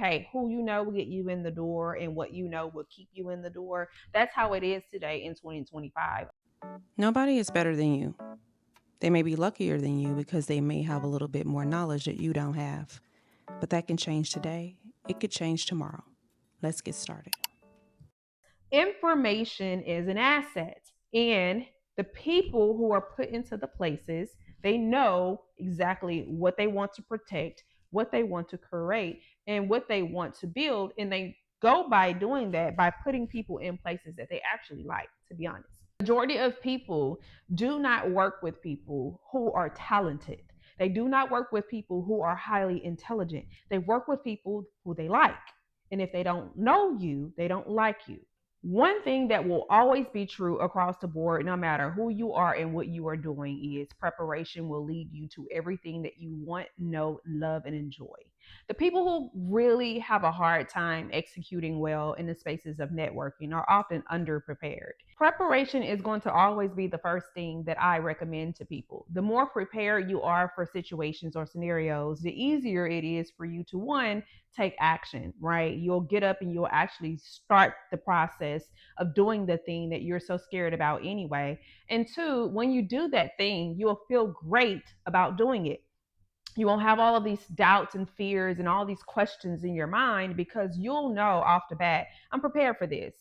Okay, who you know will get you in the door and what you know will keep you in the door. That's how it is today in 2025. Nobody is better than you. They may be luckier than you because they may have a little bit more knowledge that you don't have. But that can change today. It could change tomorrow. Let's get started. Information is an asset, and the people who are put into the places, they know exactly what they want to protect, what they want to create, and what they want to build, and they go by doing that by putting people in places that they actually like, to be honest. Majority of people do not work with people who are talented. They do not work with people who are highly intelligent. They work with people who they like. And if they don't know you, they don't like you. One thing that will always be true across the board, no matter who you are and what you are doing, is preparation will lead you to everything that you want, know, love, and enjoy. The people who really have a hard time executing well in the spaces of networking are often underprepared. Preparation is going to always be the first thing that I recommend to people. The more prepared you are for situations or scenarios, the easier it is for you to, one, take action, right? You'll get up and you'll actually start the process of doing the thing that you're so scared about anyway. And two, when you do that thing, you'll feel great about doing it. You won't have all of these doubts and fears and all these questions in your mind because you'll know off the bat, I'm prepared for this.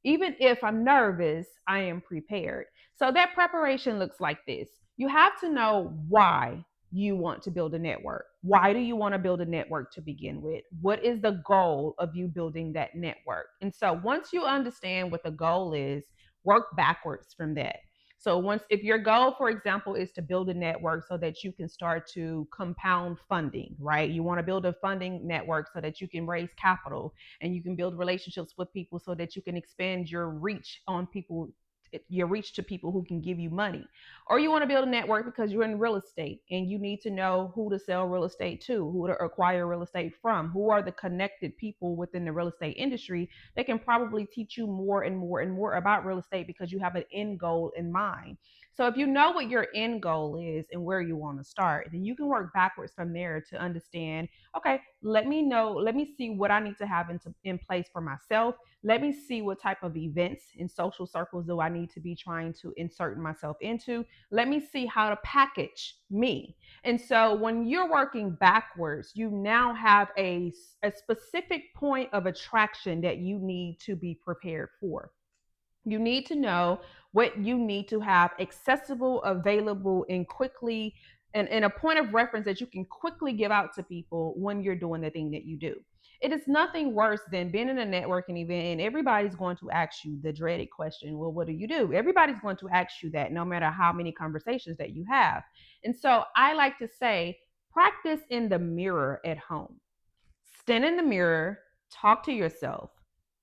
Even if I'm nervous, I am prepared. So that preparation looks like this. You have to know why you want to build a network. Why do you want to build a network to begin with? What is the goal of you building that network? And so once you understand what the goal is, work backwards from that. So once, if your goal, for example, is to build a network so that you can start to compound funding, right? You want to build a funding network so that you can raise capital and you can build relationships with people so that you can expand your reach to people who can give you money. Or you want to build a network because you're in real estate and you need to know who to sell real estate to, who to acquire real estate from, who are the connected people within the real estate industry that can probably teach you more and more and more about real estate because you have an end goal in mind. So if you know what your end goal is and where you want to start, then you can work backwards from there to understand, okay, let me see what I need to have in place for myself. Let me see what type of events and social circles do I need to be trying to insert myself into. Let me see how to package me. And so when you're working backwards, you now have a specific point of attraction that you need to be prepared for. You need to know what you need to have accessible, available, and quickly, and a point of reference that you can quickly give out to people when you're doing the thing that you do. It is nothing worse than being in a networking event and everybody's going to ask you the dreaded question, well, what do you do? Everybody's going to ask you that no matter how many conversations that you have. And so I like to say, practice in the mirror at home. Stand in the mirror, talk to yourself,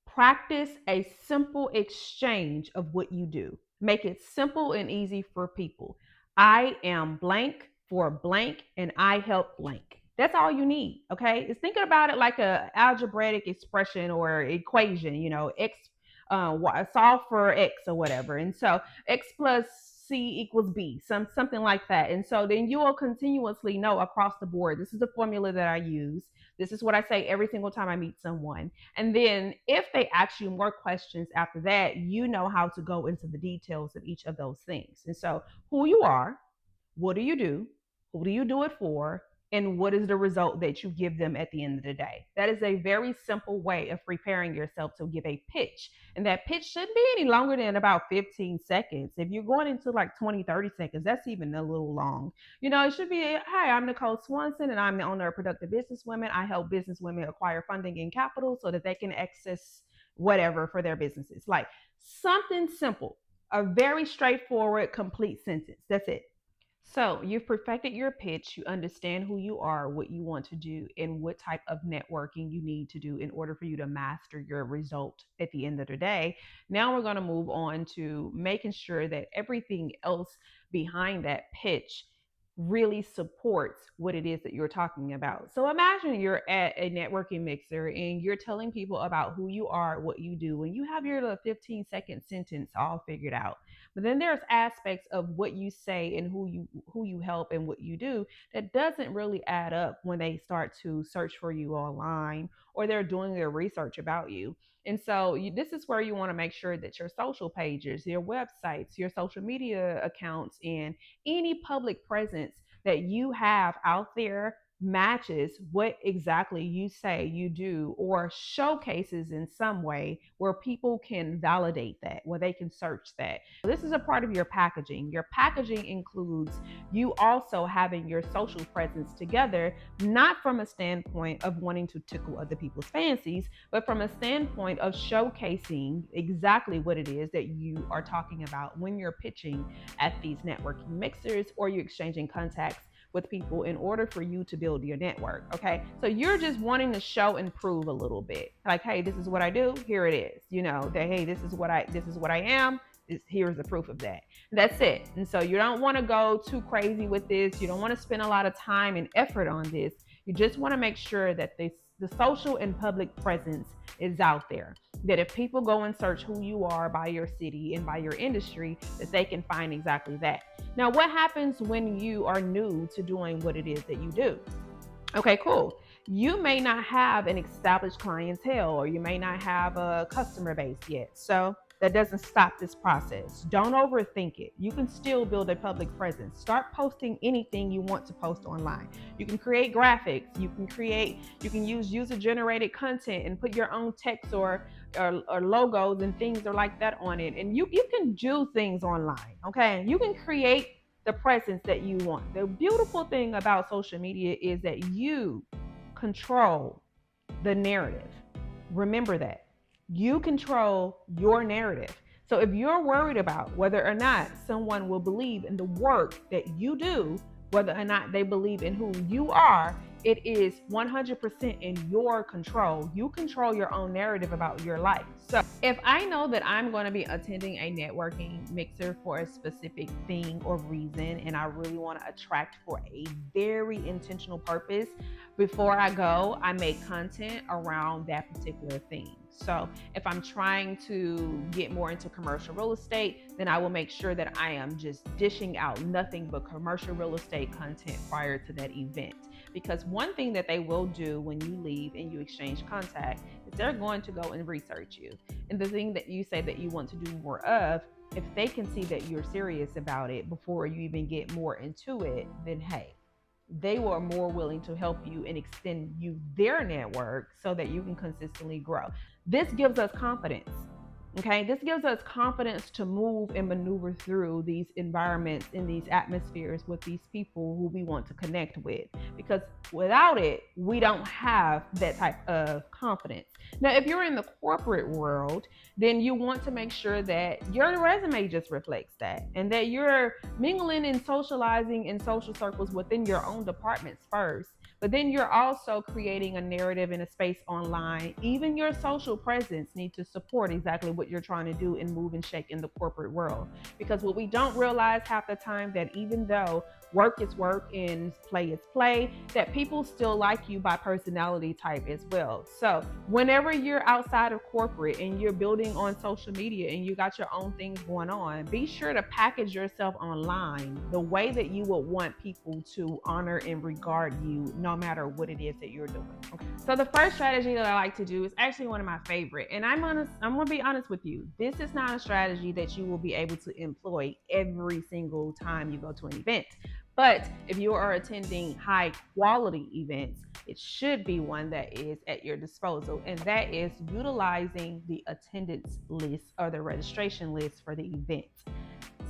practice a simple exchange of what you do. Make it simple and easy for people. I am blank for blank and I help blank. That's all you need, okay? It's thinking about it like a algebraic expression or equation, x solve for x or whatever. And so x plus C equals B, something like that. And so then you will continuously know across the board, this is the formula that I use. This is what I say every single time I meet someone. And then if they ask you more questions after that, you know how to go into the details of each of those things. And so who you are, what do you do, who do you do it for, and what is the result that you give them at the end of the day. That is a very simple way of preparing yourself to give a pitch. And that pitch shouldn't be any longer than about 15 seconds. If you're going into like 20, 30 seconds, that's even a little long. It should be, hi, I'm Nicole Swanson, and I'm the owner of Productive Business Women. I help business women acquire funding and capital so that they can access whatever for their businesses. Like something simple, a very straightforward, complete sentence. That's it. So you've perfected your pitch. You understand who you are, what you want to do, and what type of networking you need to do in order for you to master your result at the end of the day. Now we're going to move on to making sure that everything else behind that pitch really supports what it is that you're talking about. So imagine you're at a networking mixer and you're telling people about who you are, what you do, and you have your little 15-second sentence all figured out. But then there's aspects of what you say and who you help and what you do that doesn't really add up when they start to search for you online or they're doing their research about you. And so this is where you want to make sure that your social pages, your websites, your social media accounts, and any public presence that you have out there matches what exactly you say you do or showcases in some way where people can validate that, where they can search that. This is a part of your packaging. Your packaging includes you also having your social presence together, not from a standpoint of wanting to tickle other people's fancies, but from a standpoint of showcasing exactly what it is that you are talking about when you're pitching at these networking mixers or you're exchanging contacts with people in order for you to build your network. Okay. So you're just wanting to show and prove a little bit. Like, hey, this is what I do. Here it is. That hey, this is what I am. Here's the proof of that. That's it. And so you don't want to go too crazy with this. You don't want to spend a lot of time and effort on this. You just want to make sure that the social and public presence is out there. That if people go and search who you are by your city and by your industry, that they can find exactly that. Now, what happens when you are new to doing what it is that you do? Okay, cool. You may not have an established clientele or you may not have a customer base yet. So that doesn't stop this process. Don't overthink it. You can still build a public presence. Start posting anything you want to post online. You can create graphics. You can use user generated content and put your own text or logos and things or like that on it. And you can do things online. Okay. You can create the presence that you want. The beautiful thing about social media is that you control the narrative. Remember that. You control your narrative. So if you're worried about whether or not someone will believe in the work that you do, whether or not they believe in who you are, it is 100% in your control. You control your own narrative about your life. So if I know that I'm going to be attending a networking mixer for a specific thing or reason, and I really want to attract for a very intentional purpose, before I go, I make content around that particular thing. So if I'm trying to get more into commercial real estate, then I will make sure that I am just dishing out nothing but commercial real estate content prior to that event. Because one thing that they will do when you leave and you exchange contact is they're going to go and research you. And the thing that you say that you want to do more of, if they can see that you're serious about it before you even get more into it, then hey, they were more willing to help you and extend you their network so that you can consistently grow. This gives us confidence. Okay, this gives us confidence to move and maneuver through these environments in these atmospheres with these people who we want to connect with. Because without it, we don't have that type of confidence. Now, if you're in the corporate world, then you want to make sure that your resume just reflects that and that you're mingling and socializing in social circles within your own departments first. But then you're also creating a narrative in a space online. Even your social presence needs to support exactly what you're trying to do and move and shake in the corporate world. Because what we don't realize half the time, that even though work is work and play is play, that people still like you by personality type as well. So whenever you're outside of corporate and you're building on social media and you got your own things going on, be sure to package yourself online the way that you would want people to honor and regard you, no matter what it is that you're doing. Okay. So the first strategy that I like to do is actually one of my favorite. And I'm going to be honest with you. This is not a strategy that you will be able to employ every single time you go to an event. But if you are attending high quality events, it should be one that is at your disposal. And that is utilizing the attendance list or the registration list for the event.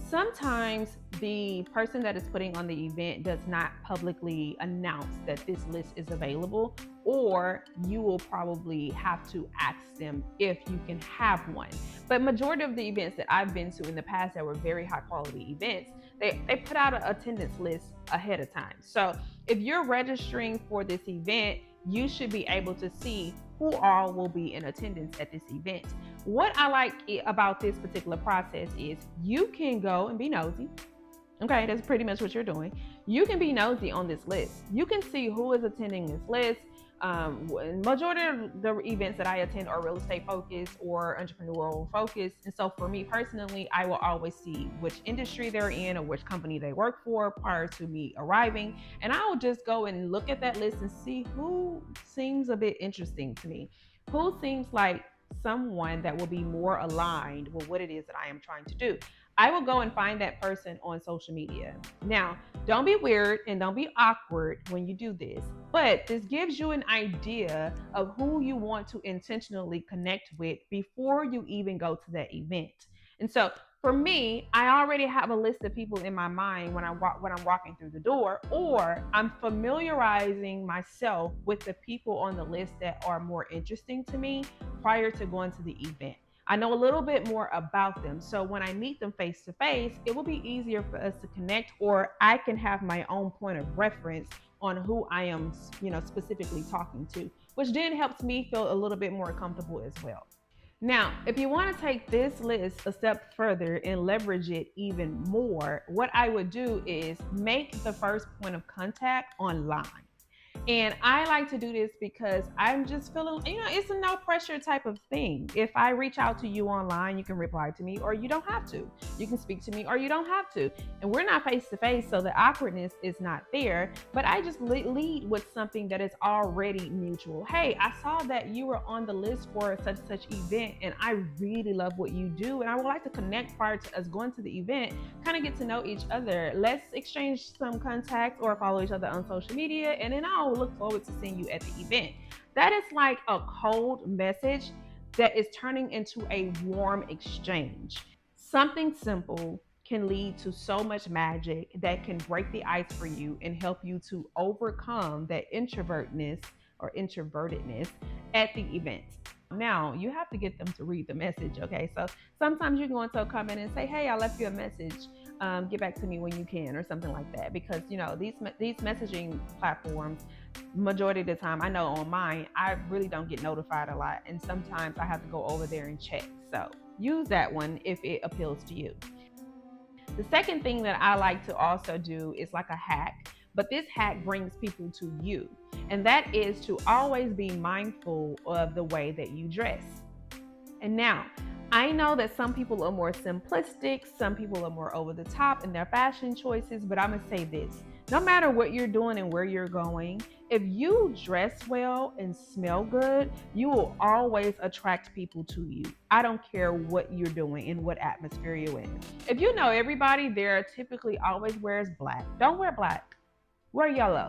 Sometimes the person that is putting on the event does not publicly announce that this list is available, or you will probably have to ask them if you can have one. But majority of the events that I've been to in the past that were very high quality events, they put out an attendance list ahead of time. So if you're registering for this event, you should be able to see who all will be in attendance at this event. What I like about this particular process is you can go and be nosy. Okay, that's pretty much what you're doing. You can be nosy on this list. You can see who is attending this list. Majority of the events that I attend are real estate focused or entrepreneurial focused. And so for me personally, I will always see which industry they're in or which company they work for prior to me arriving. And I will just go and look at that list and see who seems a bit interesting to me. Who seems like someone that will be more aligned with what it is that I am trying to do. I will go and find that person on social media. Now, don't be weird and don't be awkward when you do this, but this gives you an idea of who you want to intentionally connect with before you even go to that event. And so, for me, I already have a list of people in my mind when I'm walking through the door, or I'm familiarizing myself with the people on the list that are more interesting to me prior to going to the event. I know a little bit more about them. So when I meet them face to face, it will be easier for us to connect, or I can have my own point of reference on who I am, specifically talking to, which then helps me feel a little bit more comfortable as well. Now, if you want to take this list a step further and leverage it even more, what I would do is make the first point of contact online. And I like to do this because I'm just feeling, it's a no pressure type of thing. If I reach out to you online, you can reply to me or you don't have to. You can speak to me or you don't have to. And we're not face to face, so the awkwardness is not there. But I just lead with something that is already mutual. Hey, I saw that you were on the list for such and such event, and I really love what you do. And I would like to connect prior to us going to the event, kind of get to know each other. Let's exchange some contacts or follow each other on social media, and then I'll look forward to seeing you at the event. That is like a cold message that is turning into a warm exchange. Something simple can lead to so much magic that can break the ice for you and help you to overcome that introvertness or introvertedness at the event. Now, you have to get them to read the message, okay? So sometimes you can go into a comment and say, hey, I left you a message. Get back to me when you can, or something like that. Because, these messaging platforms, majority of the time, I know on mine, I really don't get notified a lot. And sometimes I have to go over there and check. So use that one if it appeals to you. The second thing that I like to also do is like a hack, but this hack brings people to you. And that is to always be mindful of the way that you dress. And now, I know that some people are more simplistic, some people are more over the top in their fashion choices, but I'm gonna say this. No matter what you're doing and where you're going, if you dress well and smell good, you will always attract people to you. I don't care what you're doing and what atmosphere you're in. If you know everybody there typically always wears black, don't wear black. Wear yellow,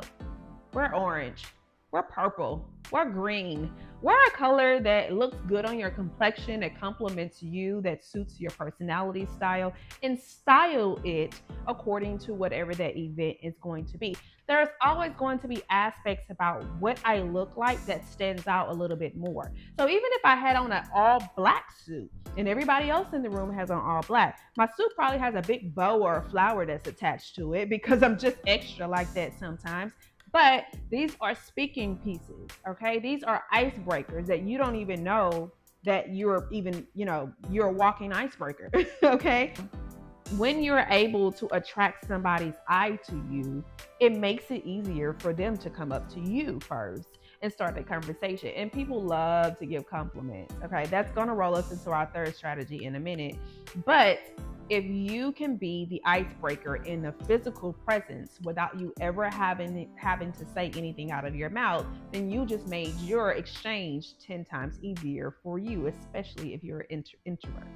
wear orange, wear purple, wear green. Wear a color that looks good on your complexion, that complements you, that suits your personality style, and style it according to whatever that event is going to be. There's always going to be aspects about what I look like that stands out a little bit more. So even if I had on an all black suit and everybody else in the room has on all black, my suit probably has a big bow or a flower that's attached to it because I'm just extra like that sometimes. But these are speaking pieces, okay? These are icebreakers that you don't even know that you're even, you're a walking icebreaker, okay? When you're able to attract somebody's eye to you, it makes it easier for them to come up to you first and start the conversation. And people love to give compliments, okay? That's gonna roll us into our third strategy in a minute. But if you can be the icebreaker in the physical presence without you ever having to say anything out of your mouth, then you just made your exchange 10 times easier for you, especially if you're an introvert.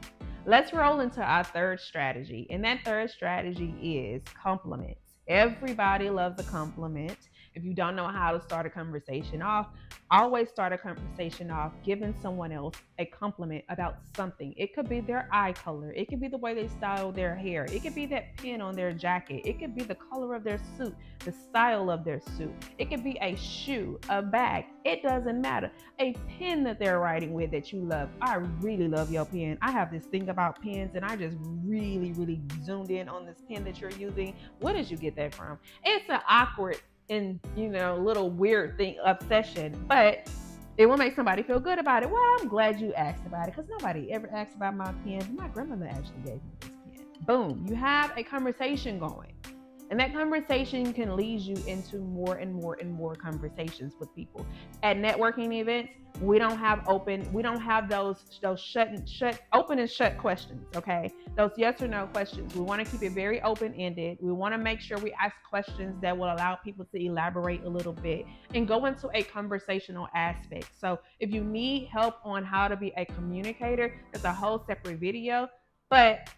Let's roll into our third strategy. And that third strategy is compliments. Everybody loves a compliment. If you don't know how to start a conversation off, always start a conversation off giving someone else a compliment about something. It could be their eye color. It could be the way they style their hair. It could be that pin on their jacket. It could be the color of their suit, the style of their suit. It could be a shoe, a bag. It doesn't matter. A pen that they're writing with that you love. I really love your pen. I have this thing about pens, and I just really, really zoomed in on this pen that you're using. Where did you get that from? It's an awkward and little weird thing, obsession, but it will make somebody feel good about it. Well, I'm glad you asked about it, because nobody ever asked about my pen. My grandmother actually gave me this pen. Boom, you have a conversation going. And that conversation can lead you into more and more and more conversations with people. At networking events, we don't have those shut open and shut questions, okay? Those yes or no questions. We want to keep it very open-ended. We want to make sure we ask questions that will allow people to elaborate a little bit and go into a conversational aspect. So if you need help on how to be a communicator, it's a whole separate video. But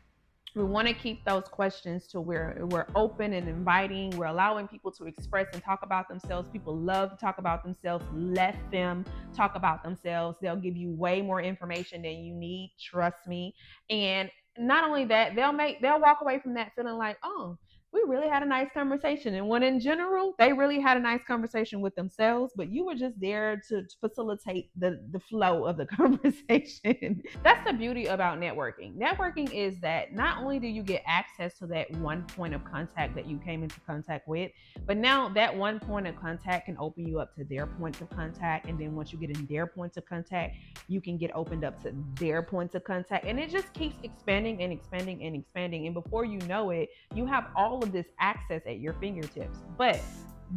we want to keep those questions to where we're open and inviting. We're allowing people to express and talk about themselves. People love to talk about themselves. Let them talk about themselves. They'll give you way more information than you need, trust me. And not only that, they'll walk away from that feeling like, oh, we really had a nice conversation. And when in general, they really had a nice conversation with themselves, but you were just there to facilitate the flow of the conversation. That's the beauty about networking. Networking is that not only do you get access to that one point of contact that you came into contact with, but now that one point of contact can open you up to their points of contact. And then once you get in their points of contact, you can get opened up to their points of contact. And it just keeps expanding and expanding and expanding. And before you know it, you have all of this access at your fingertips. But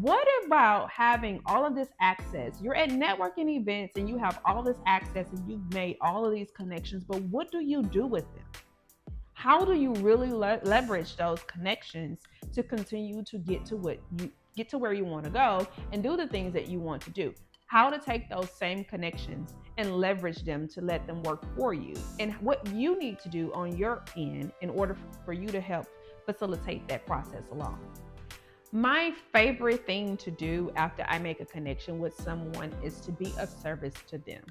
what about having all of this access? You're at networking events and you have all this access and you've made all of these connections, but what do you do with them? How do you really leverage those connections to continue to get to where you want to go and do the things that you want to do? How to take those same connections and leverage them to let them work for you, and what you need to do on your end in order for you to help facilitate that process along. My favorite thing to do after I make a connection with someone is to be of service to them.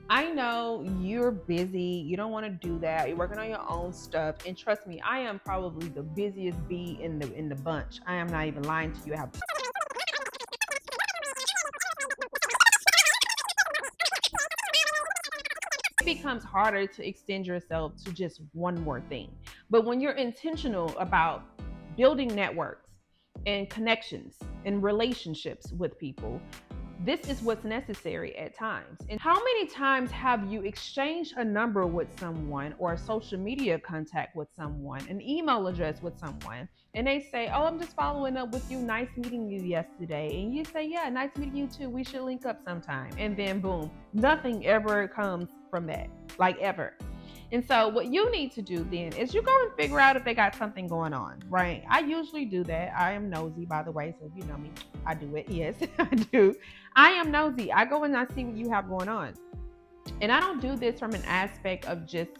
I know you're busy, you don't want to do that. You're working on your own stuff, and trust me, I am probably the busiest bee in the bunch. I am not even lying to you. I have it becomes harder to extend yourself to just one more thing. But when you're intentional about building networks and connections and relationships with people, this is what's necessary at times. And how many times have you exchanged a number with someone or a social media contact with someone, an email address with someone, and they say, oh, I'm just following up with you. Nice meeting you yesterday. And you say, yeah, nice meeting you too. We should link up sometime. And then boom, nothing ever comes from that, like ever. And so what you need to do then is you go and figure out if they got something going on, right? I usually do that. I am nosy, by the way. So if you know me, I do it. Yes, I do. I am nosy. I go and I see what you have going on. And I don't do this from an aspect of just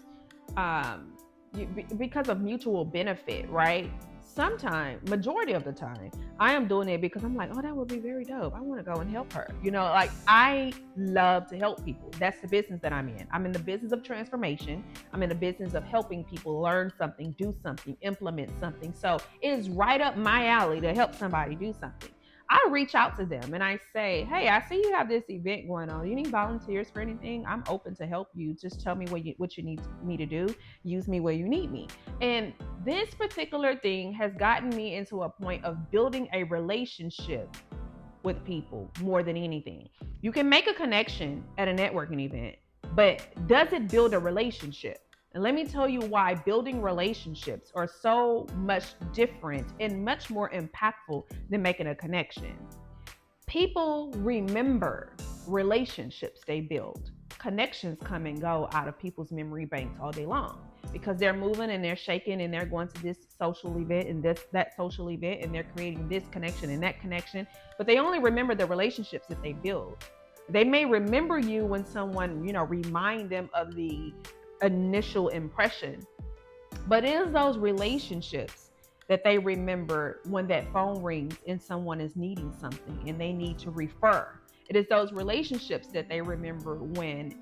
because of mutual benefit, right? Sometimes, majority of the time, I am doing it because I'm like, oh, that would be very dope. I want to go and help her. Like I love to help people. That's the business that I'm in. I'm in the business of transformation. I'm in the business of helping people learn something, do something, implement something. So it is right up my alley to help somebody do something. I reach out to them and I say, hey, I see you have this event going on. You need volunteers for anything? I'm open to help you. Just tell me what you need me to do. Use me where you need me. And this particular thing has gotten me into a point of building a relationship with people more than anything. You can make a connection at a networking event, but does it build a relationship? And let me tell you why building relationships are so much different and much more impactful than making a connection. People remember relationships they build. Connections come and go out of people's memory banks all day long because they're moving and they're shaking and they're going to this social event and that social event and they're creating this connection and that connection, but they only remember the relationships that they build. They may remember you when someone, remind them of the initial impression, but it is those relationships that they remember when that phone rings and someone is needing something and they need to refer. It is those relationships that they remember when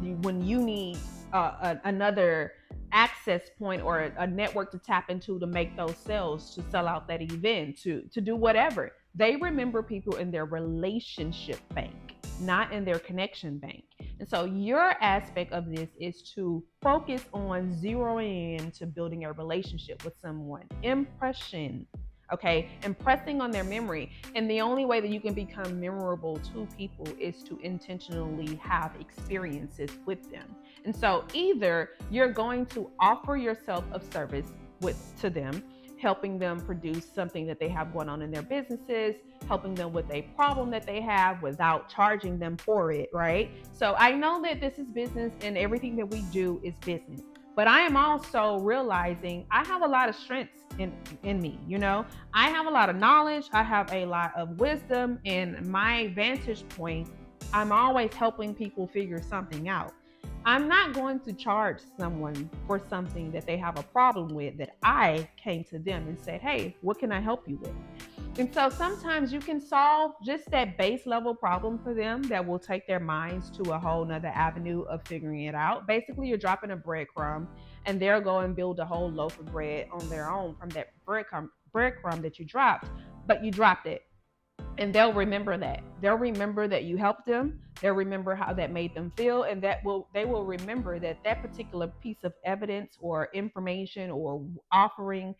you need another access point or a network to tap into to make those sales, to sell out that event, to do whatever. They remember people in their relationship bank, not in their connection bank. And so your aspect of this is to focus on zeroing in to building a relationship with someone. Impression. okay, impressing on their memory. And the only way that you can become memorable to people is to intentionally have experiences with them. And so either you're going to offer yourself of service to them, helping them produce something that they have going on in their businesses, helping them with a problem that they have without charging them for it, right? So I know that this is business and everything that we do is business. But I am also realizing I have a lot of strengths in me, you know. I have a lot of knowledge, I have a lot of wisdom, and my vantage point, I'm always helping people figure something out. I'm not going to charge someone for something that they have a problem with that I came to them and said, hey, what can I help you with? And so sometimes you can solve just that base level problem for them that will take their minds to a whole nother avenue of figuring it out. Basically, you're dropping a breadcrumb and they'll go and build a whole loaf of bread on their own from that breadcrumb that you dropped, but you dropped it, and they'll remember that. They'll remember that you helped them. They'll remember how that made them feel, and they will remember that that particular piece of evidence or information or offering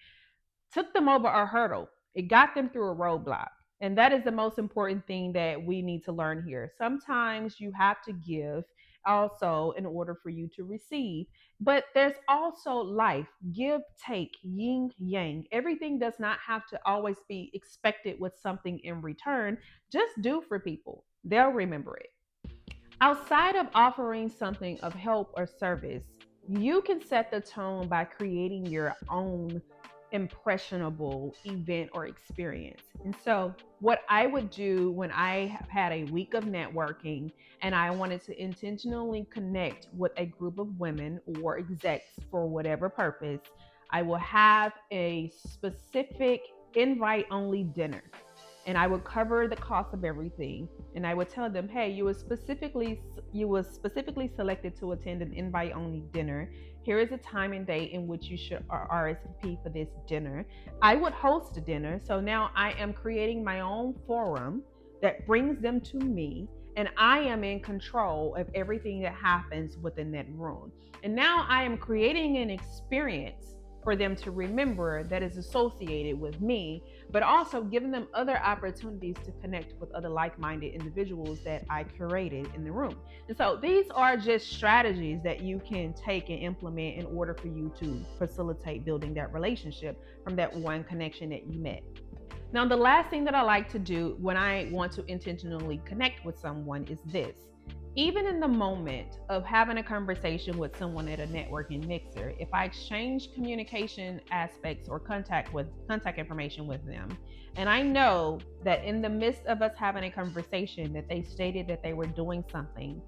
took them over a hurdle. It got them through a roadblock. And that is the most important thing that we need to learn here. Sometimes you have to give also in order for you to receive. But there's also life, give, take, yin, yang. Everything does not have to always be expected with something in return. Just do for people, they'll remember it. Outside of offering something of help or service, you can set the tone by creating your own impressionable event or experience. And so, what I would do when I have had a week of networking and I wanted to intentionally connect with a group of women or execs for whatever purpose, I will have a specific invite only dinner, and I would cover the cost of everything. And I would tell them, hey, you was specifically selected to attend an invite only dinner. Here is a time and date in which you should RSVP for this dinner. I would host a dinner, so now I am creating my own forum that brings them to me, and I am in control of everything that happens within that room. And now I am creating an experience for them to remember that is associated with me, but also giving them other opportunities to connect with other like-minded individuals that I curated in the room. And so these are just strategies that you can take and implement in order for you to facilitate building that relationship from that one connection that you met. Now, the last thing that I like to do when I want to intentionally connect with someone is this. Even in the moment of having a conversation with someone at a networking mixer, if I exchange communication aspects or contact information with them, and I know that in the midst of us having a conversation that they stated that they were doing something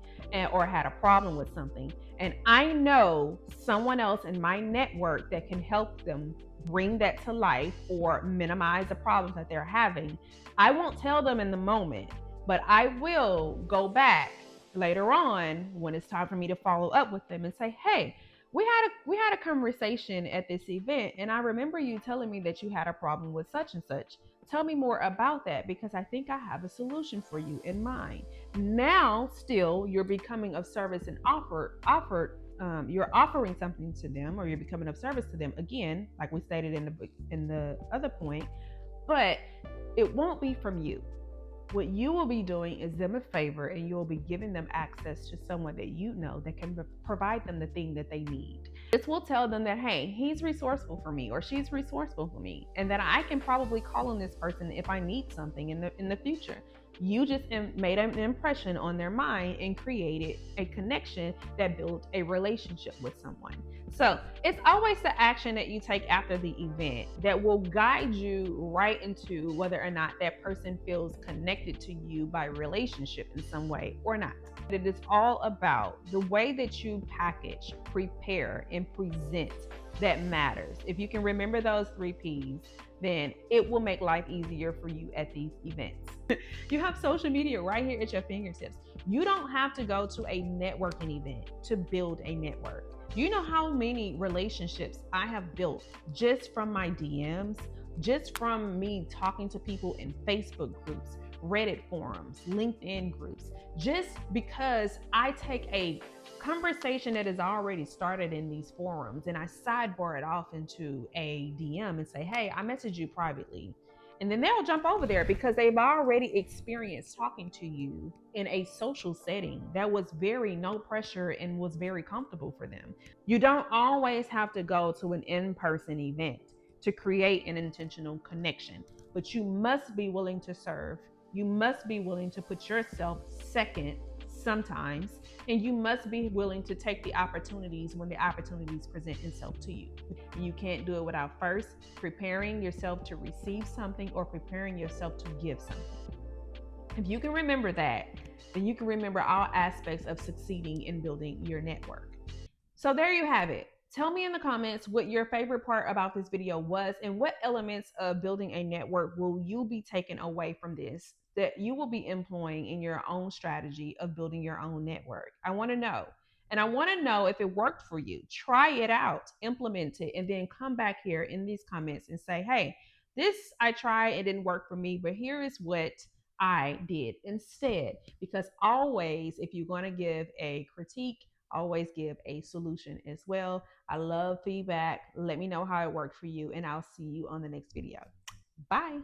or had a problem with something, and I know someone else in my network that can help them bring that to life or minimize the problems that they're having, I won't tell them in the moment, but I will go back later on when it's time for me to follow up with them and say, hey, we had a conversation at this event, and I remember you telling me that you had a problem with such and such. Tell me more about that, because I think I have a solution for you in mind. Now still you're becoming of service and you're offering something to them, or you're becoming of service to them again, like we stated in the other point, but it won't be from you. What you will be doing is them a favor, and you will be giving them access to someone that you know that can provide them the thing that they need. This will tell them that, hey, he's resourceful for me or she's resourceful for me, and that I can probably call on this person if I need something in the future. You just made an impression on their mind and created a connection that built a relationship with someone. So it's always the action that you take after the event that will guide you right into whether or not that person feels connected to you by relationship in some way or not. It is all about the way that you package, prepare, and present that matters. If you can remember those 3 P's, then it will make life easier for you at these events. You have social media right here at your fingertips. You don't have to go to a networking event to build a network. You know how many relationships I have built just from my DMs, just from me talking to people in Facebook groups, Reddit forums, LinkedIn groups, just because I take a conversation that is already started in these forums, and I sidebar it off into a DM and say, hey, I messaged you privately. And then they'll jump over there because they've already experienced talking to you in a social setting that was very no pressure and was very comfortable for them. You don't always have to go to an in person event to create an intentional connection, but you must be willing to serve. You must be willing to put yourself second sometimes, and you must be willing to take the opportunities when the opportunities present itself to you. You can't do it without first preparing yourself to receive something or preparing yourself to give something. If you can remember that, then you can remember all aspects of succeeding in building your network. So there you have it. Tell me in the comments what your favorite part about this video was, and what elements of building a network will you be taking away from this that you will be employing in your own strategy of building your own network. I want to know. And I want to know if it worked for you. Try it out, implement it, and then come back here in these comments and say, hey, this I tried, it didn't work for me, but here is what I did instead. Because always, if you're going to give a critique, always give a solution as well. I love feedback. Let me know how it worked for you, and I'll see you on the next video. Bye.